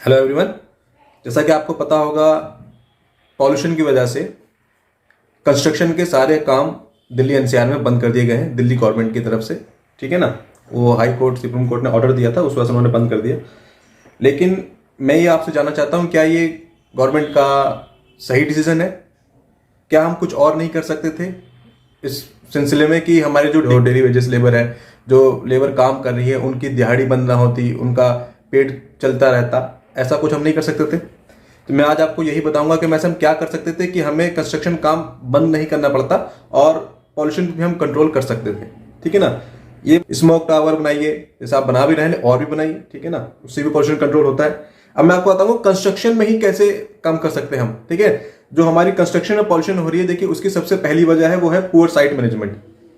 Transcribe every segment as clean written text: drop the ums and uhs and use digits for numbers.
Hello everyone. जैसा कि आपको पता होगा, पॉल्यूशन की वजह से कंस्ट्रक्शन के सारे काम दिल्ली एनसीआर में बंद कर दिए गए हैं दिल्ली गवर्नमेंट की तरफ से। ठीक है ना, वो हाई कोर्ट सुप्रीम कोर्ट ने ऑर्डर दिया था, उस वजह से उन्होंने बंद कर दिया। लेकिन मैं ये आपसे जानना चाहता हूँ, क्या ये गवर्नमेंट का सही डिसीजन है? क्या हम कुछ और नहीं कर सकते थे इस सिलसिले में कि हमारे जो डेली वेजेस लेबर है, जो लेबर काम कर रही है, उनकी दिहाड़ी बंद ना होती, उनका पेट चलता रहता, ऐसा कुछ हम नहीं कर सकते थे? तो मैं आज आपको यही बताऊंगा कि वैसे हम क्या कर सकते थे कि हमें कंस्ट्रक्शन काम बंद नहीं करना पड़ता और पॉल्यूशन भी हम कंट्रोल कर सकते थे। ठीक है ना, ये स्मोक टावर बनाइए, जैसे आप बना भी रहे हैं और भी बनाइए, ठीक है ना, उससे भी पॉल्यूशन कंट्रोल होता है। अब मैं आपको बताऊंगा कंस्ट्रक्शन में ही कैसे कम कर सकते हैं हम। ठीक है, जो हमारी कंस्ट्रक्शन में पॉल्यूशन हो रही है, देखिए उसकी सबसे पहली वजह है वो है पुअर साइट मैनेजमेंट।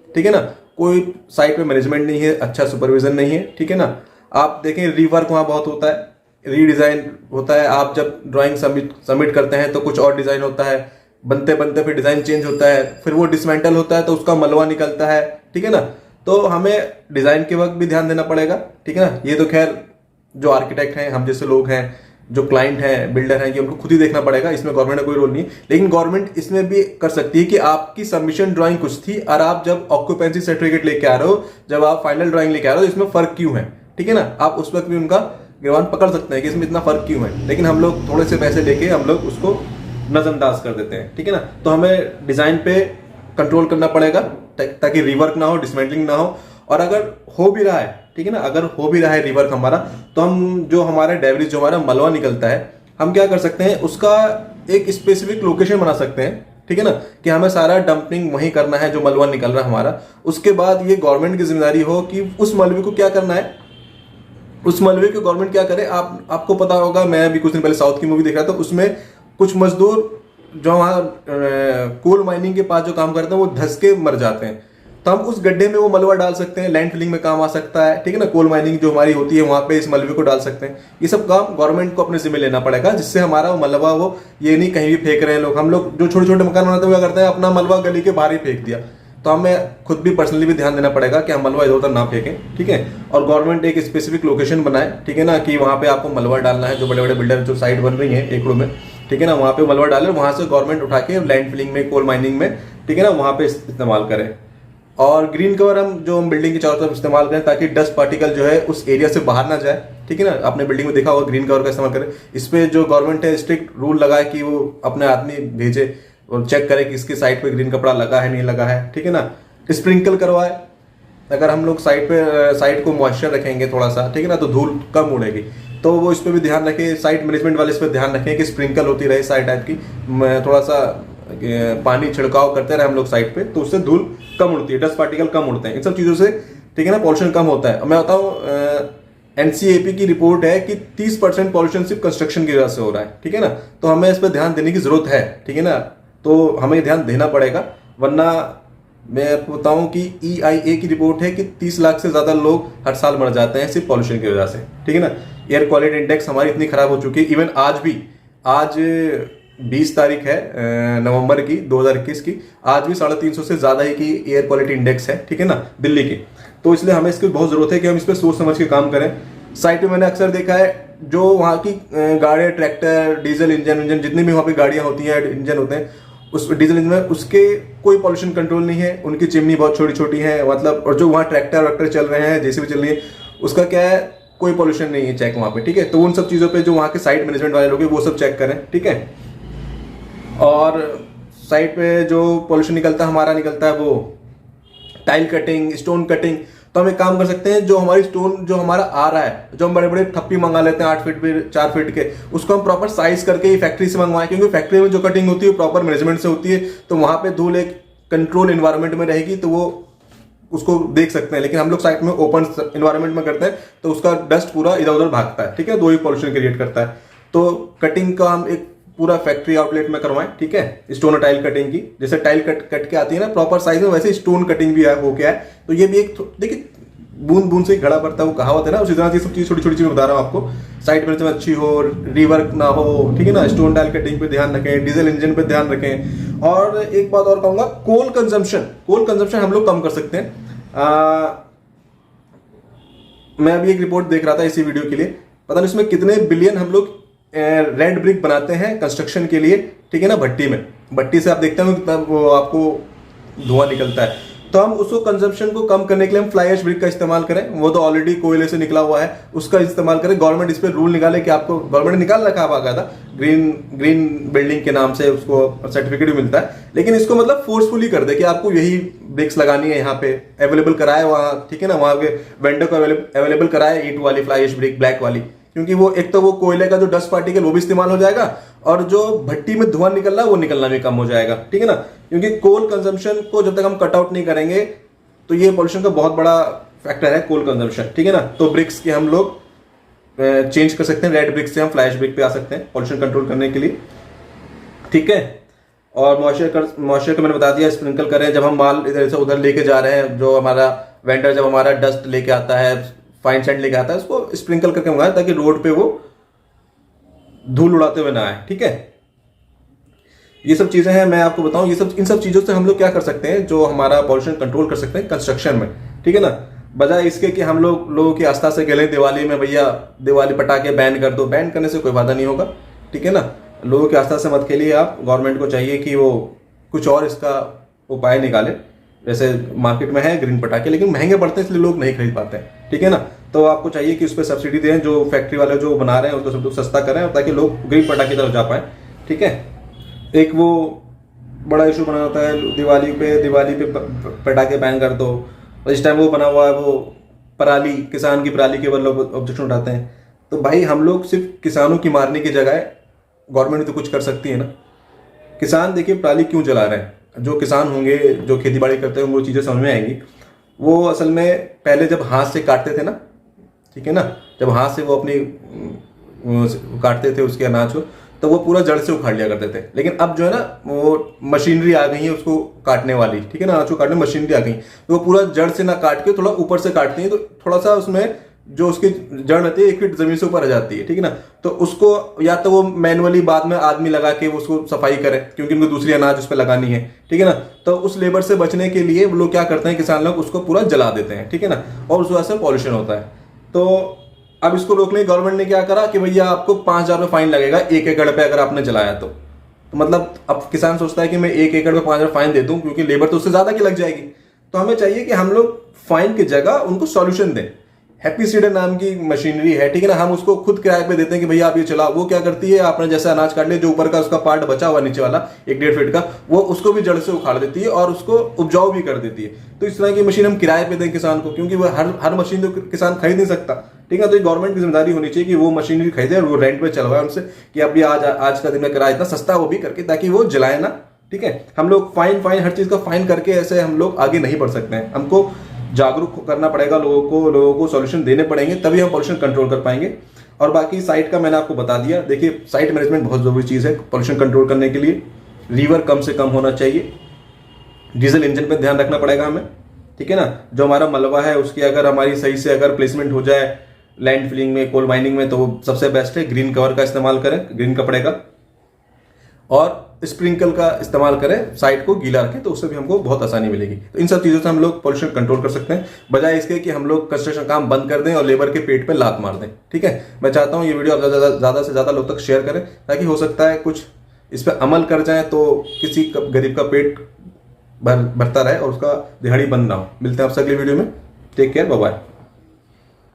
ठीक है ना, कोई साइट में मैनेजमेंट नहीं है, अच्छा सुपरविजन नहीं है। ठीक है ना, आप देखें रीवर्क वहां बहुत होता है, रीडिजाइन होता है। आप जब ड्राइंग सबमिट करते हैं तो कुछ और डिजाइन होता है, बनते बनते फिर डिजाइन चेंज होता है, फिर वो डिसमेंटल होता है तो उसका मलबा निकलता है। ठीक है ना, तो हमें डिजाइन के वक्त भी ध्यान देना पड़ेगा। ठीक है ना, ये तो खैर जो आर्किटेक्ट हैं, हम जैसे लोग हैं, जो क्लाइंट हैं, बिल्डर हैं, ये उनको खुद ही देखना पड़ेगा, इसमें गवर्नमेंट का कोई रोल नहीं है। लेकिन गवर्नमेंट इसमें भी कर सकती है कि आपकी सबमिशन ड्राइंग कुछ थी और आप जब ऑक्यूपेंसी सर्टिफिकेट लेके आ रहे हो, जब आप फाइनल ड्राइंग लेके आ रहे हो, इसमें फर्क क्यों है? ठीक है ना, आप उस वक्त भी उनका गिरबान पकड़ सकते हैं कि इसमें इतना फर्क क्यों है। लेकिन हम लोग थोड़े से पैसे लेके हम लोग उसको नजरअंदाज कर देते हैं। ठीक है ना, तो हमें डिजाइन पे कंट्रोल करना पड़ेगा ताकि रिवर्क ना हो, डिसमेंटलिंग ना हो। और अगर हो भी रहा है, ठीक है ना, अगर हो भी रहा है रिवर्क हमारा, तो हम जो हमारा डेब्रिज, जो हमारा मलबा निकलता है, हम क्या कर सकते हैं, उसका एक स्पेसिफिक लोकेशन बना सकते हैं। ठीक है ना, कि हमें सारा डंपिंग वहीं करना है जो मलबा निकल रहा है हमारा। उसके बाद ये गवर्नमेंट की जिम्मेदारी हो कि उस मलबे को क्या करना है, उस मलबे को गवर्नमेंट क्या करे। आपको पता होगा, मैं अभी कुछ दिन पहले साउथ की मूवी देख रहा था, उसमें कुछ मजदूर जो वहाँ कोल माइनिंग के पास जो काम करते हैं वो धंस के मर जाते हैं, तो हम उस गड्ढे में वो मलबा डाल सकते हैं, लैंड फिलिंग में काम आ सकता है। ठीक है ना, कोल माइनिंग जो हमारी होती है वहां पे इस मलबे को डाल सकते हैं। ये सब काम गवर्नमेंट को अपने जिम्मे लेना पड़ेगा, जिससे हमारा वो मलबा, वो ये नहीं कहीं भी फेंक रहे हैं लोग। हम लोग जो छोटे छोटे मकान बनाते हुए करते हैं, अपना मलबा गली के बाहर ही फेंक दिया। तो हमें खुद भी पर्सनली भी ध्यान देना पड़ेगा कि हम मलबा इधर उधर ना फेंकें। ठीक है, और गवर्नमेंट एक स्पेसिफिक लोकेशन बनाए, ठीक है ना, कि वहां पे आपको मलबा डालना है। जो बड़े बड़े बिल्डर जो साइट बन रही है एकड़ों में, ठीक है ना, वहां पे मलबा डाले, वहां से गवर्नमेंट उठा के लैंड फिलिंग में, कोल माइनिंग में, ठीक है ना, वहां पे इस्तेमाल करें। और ग्रीन कवर हम बिल्डिंग के चारों तरफ इस्तेमाल करें ताकि डस्ट पार्टिकल जो है उस एरिया से बाहर ना जाए। ठीक है ना, आपने बिल्डिंग में देखा होगा ग्रीन कवर का इस्तेमाल करें। इस पे जो गवर्नमेंट है स्ट्रिक्ट रूल लगाए कि वो अपने आदमी भेजे और चेक करे कि इसके साइड पे ग्रीन कपड़ा लगा है नहीं लगा है। ठीक है ना, स्प्रिंकल करवाए। अगर हम लोग साइड को मॉइस्चर रखेंगे थोड़ा सा, ठीक है ना, तो धूल कम उड़ेगी, तो वो इस पर भी ध्यान रखें। साइट मैनेजमेंट वाले इस पर ध्यान रखें कि स्प्रिंकल होती रहे साइड टाइप की, थोड़ा सा पानी छिड़काव करते रहे हम लोग साइड पे, तो उससे धूल कम उड़ती है, डस्ट पार्टिकल कम उड़ते हैं, इन सब चीजों से, ठीक है ना, पॉल्यूशन कम होता है। मैं बताऊं, एनसीएपी की रिपोर्ट है कि 30% पॉल्यूशन सिर्फ कंस्ट्रक्शन की वजह से हो रहा है। ठीक है ना, तो हमें इस पर ध्यान देने की जरूरत है। ठीक है ना, तो हमें ध्यान देना पड़ेगा, वरना मैं आपको बताऊं कि EIA की रिपोर्ट है कि 30 लाख से ज्यादा लोग हर साल मर जाते हैं सिर्फ पॉल्यूशन की वजह से। ठीक है ना, एयर क्वालिटी इंडेक्स हमारी इतनी खराब हो चुकी है, इवन आज भी, आज 20 तारीख है नवंबर की 2021 की, आज भी 350 से ज्यादा ही की एयर क्वालिटी इंडेक्स है। ठीक है ना, दिल्ली की। तो इसलिए हमें इसकी बहुत जरूरत है कि हम इस पर सोच समझ के काम करें। साइट में मैंने अक्सर देखा है, जो वहाँ की गाड़ियाँ, ट्रैक्टर, डीजल इंजन जितनी भी वहाँ पे गाड़ियाँ होती हैं, इंजन होते हैं, उस डीजल इंजन में उसके कोई पॉल्यूशन कंट्रोल नहीं है, उनकी चिमनी बहुत छोटी छोटी है, मतलब, और जो वहाँ ट्रैक्टर वैक्टर चल रहे हैं, जेसीबी चल रही है, उसका क्या है, कोई पॉल्यूशन नहीं है चेक वहाँ पे। ठीक है, तो उन सब चीज़ों पे जो वहाँ के साइट मैनेजमेंट वाले लोग हैं वो सब चेक करें। ठीक है, और साइट पे जो पॉल्यूशन हमारा निकलता है, वो टाइल कटिंग, स्टोन कटिंग, तो हम एक काम कर सकते हैं, जो हमारी स्टोन जो हमारा आ रहा है, जो हम बड़े बड़े थप्पी मंगा लेते हैं 8 फीट पे 4 फीट के, उसको हम प्रॉपर साइज करके ही फैक्ट्री से मंगवाएं, क्योंकि फैक्ट्री में जो कटिंग होती है प्रॉपर मैनेजमेंट से होती है, तो वहां पे धूल एक कंट्रोल इन्वायरमेंट में रहेगी, तो वो उसको देख सकते हैं। लेकिन हम लोग साइट में ओपन इन्वायरमेंट में करते हैं, तो उसका डस्ट पूरा इधर उधर भागता है। ठीक है, दो ही पॉल्यूशन क्रिएट करता है। तो कटिंग का हम एक पूरा फैक्ट्री आउटलेट में करवाएं। ठीक है, स्टोन टाइल कटिंग की, जैसे टाइल कट के आती है ना प्रॉपर साइज में, वैसे स्टोन कटिंग भी है, वो क्या है। तो ये भी एक, देखिए, बूंद बूंद से घड़ा भरता है, वो कहावत है ना, उसी तरह से सब चीज छोटी छोटी चीज बता रहा हूँ आपको। साइट मैनेजमेंट अच्छी हो, रिवर्क ना हो, ठीक है ना, स्टोन टाइल कटिंग पे ध्यान रखें, डीजल इंजन पे ध्यान रखें। और एक बात और कहूंगा, कोल कंजम्पशन हम लोग कम कर सकते हैं। मैं अभी एक रिपोर्ट देख रहा था इसी वीडियो के लिए पता नहीं उसमें कितने बिलियन हम लोग रेड ब्रिक बनाते हैं कंस्ट्रक्शन के लिए, ठीक है ना, भट्टी में। भट्टी से आप देखते हो कितना वो आपको धुआं निकलता है। तो हम उसको कंजम्पशन को कम करने के लिए हम फ्लाई ऐश ब्रिक का इस्तेमाल करें, वो तो ऑलरेडी कोयले से निकला हुआ है, उसका इस्तेमाल करें। गवर्नमेंट इस पर रूल निकाले कि आपको, गवर्नमेंट ने निकाल रखा है बाकायदा, ग्रीन बिल्डिंग के नाम से उसको सर्टिफिकेट भी मिलता है, लेकिन इसको मतलब फोर्सफुली कर दे कि आपको यही ब्रिक्स लगानी है, यहाँ पे अवेलेबल कराए वहाँ, ठीक है ना, वहाँ के वेंडर को अवेलेबल कराए ईंट वाली फ्लाई ऐश ब्रिक ब्लैक वाली, क्योंकि वो एक तो वो कोयले का जो डस्ट पार्टिकल वो भी इस्तेमाल हो जाएगा, और जो भट्टी में धुआं निकल रहा है वो निकलना भी कम हो जाएगा, ठीक है ना। क्योंकि कोल कंजम्पशन को जब तक हम कट आउट नहीं करेंगे तो ये पॉल्यूशन का बहुत बड़ा फैक्टर है कोल कंजम्पशन, ठीक है ना। तो ब्रिक्स के हम लोग चेंज कर सकते हैं, रेड ब्रिक्स से हम फ्लाई ऐश ब्रिक पे आ सकते हैं पॉल्यूशन कंट्रोल करने के लिए, ठीक है। और मॉइस्चर का मैंने बता दिया, स्प्रिंकल करें जब हम माल इधर से उधर लेके जा रहे हैं, जो हमारा वेंडर जब हमारा डस्ट लेके आता है, फाइन सैंड लेके आता है, उसको स्प्रिंकल करके मंगाए ताकि रोड पे वो धूल उड़ाते हुए ना आए, ठीक है। ये सब चीजें हैं, मैं आपको बताऊं, ये सब इन सब चीजों से हम लोग क्या कर सकते हैं जो हमारा पॉल्यूशन कंट्रोल कर सकते हैं कंस्ट्रक्शन में, ठीक है ना। बजाय इसके कि हम लोगों की आस्था से गले दिवाली में भैया दिवाली पटाखे बैन कर दो, बैन करने से कोई फायदा नहीं होगा, ठीक है ना। लोगों की आस्था से मत खेलिए आप। गवर्नमेंट को चाहिए कि वो कुछ और इसका उपाय निकाले। जैसे मार्केट में है ग्रीन पटाखे, लेकिन महंगे पड़ते हैं इसलिए लोग नहीं खरीद पाते हैं, ठीक है ना। तो आपको चाहिए कि उस पर सब्सिडी दें, जो फैक्ट्री वाले जो बना रहे हैं उसको सब लोग सस्ता करें ताकि लोग ग्रीन पटाखे की तरफ जा पाए, ठीक है। एक वो बड़ा इशू बना होता है दिवाली पे पटाखे बैन कर दो, और इस टाइम वो बना हुआ है वो पराली, किसान की पराली के ऊपर लोग ऑब्जेक्शन उठाते हैं। तो भाई हम लोग सिर्फ किसानों की मारने की जगह गवर्नमेंट तो कुछ कर सकती है ना। किसान देखिए पराली क्यों जला रहे हैं, जो किसान होंगे जो खेती बाड़ी करते हैं वो चीज़ें समझ में आएंगी। वो असल में पहले जब हाथ से काटते थे ना, ठीक है ना, जब हाथ से वो अपनी काटते थे उसके अनाज को, तो वो पूरा जड़ से उखाड़ लिया करते थे। लेकिन अब जो है ना वो मशीनरी आ गई है उसको काटने वाली, ठीक है ना, अनाज को काटने मशीनरी आ गई, तो वो पूरा जड़ से ना काट के थोड़ा ऊपर से काटती है, तो थोड़ा सा उसमें जो उसकी जड़ रहती है 1 फीट जमीन से ऊपर आ जाती है, ठीक है ना। तो उसको या तो वो मैनुअली बाद में आदमी लगा के उसको सफाई करे, क्योंकि उनको दूसरी अनाज उस पर लगानी है, ठीक है ना। तो उस लेबर से बचने के लिए वो लोग क्या करते हैं, किसान लोग उसको पूरा जला देते हैं, ठीक है ना, और उस वजह से पॉल्यूशन होता है। तो अब इसको रोकने गवर्नमेंट ने क्या करा कि भैया आपको 5,000 रुपये फाइन लगेगा 1 एकड़ पे अगर आपने जलाया तो मतलब अब किसान सोचता है कि मैं 1 एकड़ पे 5,000 फाइन दे दूं, क्योंकि लेबर तो उससे ज्यादा की लग जाएगी। तो हमें चाहिए कि हम लोग फाइन की जगह उनको सॉल्यूशन दें। हैप्पी सीडर नाम की मशीनरी है, ठीक है ना, हम उसको खुद किराए पे देते हैं कि भैया आप ये चलाओ। वो क्या करती है, आपने जैसे अनाज काट लिया, जो ऊपर का उसका पार्ट बचा हुआ नीचे वाला 1-1.5 फीट का, वो उसको भी जड़ से उखाड़ देती है और उसको उपजाऊ भी कर देती है। तो इस तरह की मशीन हम किराए पे दें किसान को, क्योंकि वो हर मशीन तो किसान खरीद नहीं सकता, ठीक है। तो गवर्नमेंट की जिम्मेदारी होनी चाहिए कि वो मशीनरी खरीदे और वो रेंट पे चलवाए उनसे कि अब ये आज का दिन में किराया इतना सस्ता वो भी करके, ताकि वो जलाए ना, ठीक है। हम लोग फाइन हर चीज का फाइन करके ऐसे हम लोग आगे नहीं बढ़ सकते हैं। हमको जागरूक करना पड़ेगा लोगों को सॉल्यूशन देने पड़ेंगे, तभी हम पॉल्यूशन कंट्रोल कर पाएंगे। और बाकी साइट का मैंने आपको बता दिया। देखिए साइट मैनेजमेंट बहुत जरूरी चीज है पॉल्यूशन कंट्रोल करने के लिए। रिवर कम से कम होना चाहिए, डीजल इंजन पे ध्यान रखना पड़ेगा हमें, ठीक है ना। जो हमारा मलबा है उसकी अगर हमारी सही से अगर प्लेसमेंट हो जाए लैंड फिलिंग में, कोल माइनिंग में, तो वो सबसे बेस्ट है। ग्रीन कवर का इस्तेमाल करें, ग्रीन कपड़े का, और स्प्रिंकल का इस्तेमाल करें, साइट को गीला रखें, तो उससे भी हमको बहुत आसानी मिलेगी। तो इन सब चीज़ों से हम लोग पॉल्यूशन कंट्रोल कर सकते हैं, बजाय इसके कि हम लोग कंस्ट्रक्शन काम बंद कर दें और लेबर के पेट पे लात मार दें, ठीक है। मैं चाहता हूँ ये वीडियो आप ज़्यादा से ज़्यादा लोग तक शेयर करें, ताकि हो सकता है कुछ इस पर अमल कर जाए तो किसी गरीब का पेट भरता रहे और उसका दिहाड़ी बंद ना हो। मिलते हैं आपसे अगली वीडियो में। Take care, bye bye.